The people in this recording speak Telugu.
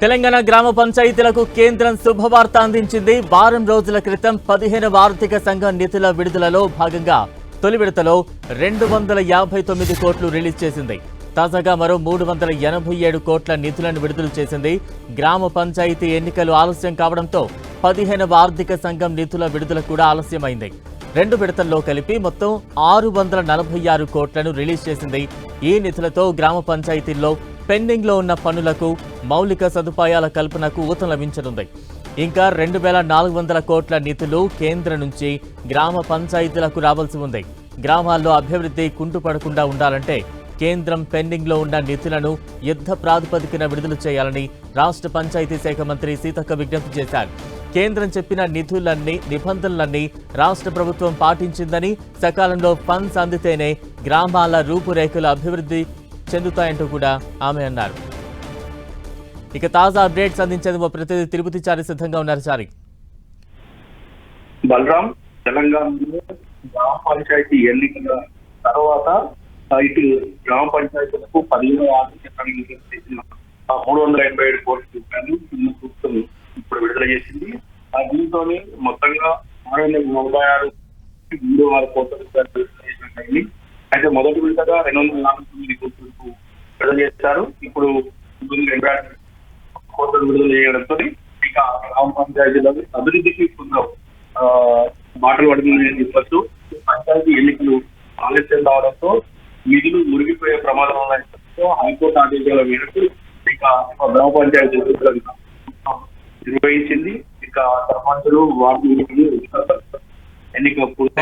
తెలంగాణ గ్రామ పంచాయతీలకు కేంద్రం శుభవార్త అందించింది. వారం రోజుల క్రితం 15వ ఆర్థిక సంఘం నిధుల విడుదలలో భాగంగా తొలి విడతలో 259 కోట్లు రిలీజ్ చేసింది. తాజాగా మరో 387 కోట్ల నిధులను విడుదల చేసింది. గ్రామ పంచాయతీ ఎన్నికలు ఆలస్యం కావడంతో 15వ ఆర్థిక సంఘం నిధుల విడుదల కూడా ఆలస్యమైంది. 2 విడతల్లో కలిపి మొత్తం 646 కోట్లను రిలీజ్ చేసింది. ఈ నిధులతో గ్రామ పంచాయతీల్లో పెండింగ్ లో ఉన్న పనులకు, మౌలిక సదుపాయాల కల్పనకు ఊతం లభించనుంది. ఇంకా 2400 కోట్ల నిధులు కేంద్రం నుంచి గ్రామ పంచాయతీలకు రావాల్సి ఉంది. గ్రామాల్లో అభివృద్ధి కుంటుపడకుండా ఉండాలంటే కేంద్రం పెండింగ్ లో ఉన్న నిధులను యుద్ధ ప్రాతిపదికన విడుదల చేయాలని రాష్ట్ర పంచాయతీ శాఖ మంత్రి సీతక్క విజ్ఞప్తి చేశారు. కేంద్రం చెప్పిన నిబంధనలన్నీ రాష్ట్ర ప్రభుత్వం పాటించిందని, సకాలంలో ఫండ్స్ అందితేనే గ్రామాల రూపురేఖలు అభివృద్ధి చెందుతాయంటూ కూడా ఆమె అన్నారు. ఇక తాజా అప్డేట్స్ అందించేందుకు మా ప్రతినిధి తిరుపతి చారి సిద్ధంగా ఉన్నారు. చారి, బలరాం, తెలంగాణలో గ్రామ పంచాయతీ ఎన్నికల తర్వాత ఇటు గ్రామ పంచాయతీలకు 15వ ఆర్థిక సంఘం 387 కోట్ల రూపాయలు ప్రభుత్వం ఇప్పుడు విడుదల చేసింది. దీంతో మొత్తంగా 646 కోట్ల రూపాయలు విడుదల చేసినట్లయింది. అయితే మొదటి విడతగా 249 కోట్లకు విడుదల చేశారు. ఇప్పుడు 286 కోట్లు విడుదల చేయడంతో ఇక గ్రామ పంచాయతీలకు అభివృద్ధికి కొంచెం మాటలు పడుతుందని చెప్పచ్చు. పంచాయతీ ఎన్నికలు ఆలస్యం కావడంతో నిధులు మురిగిపోయే ప్రమాదం ఉన్న హైకోర్టు ఆదేశాల మేరకు ఇక గ్రామ పంచాయతీ నిర్వహించింది. ఇక సర్పంచులు, వార్డు ఎన్నికలు పూర్తి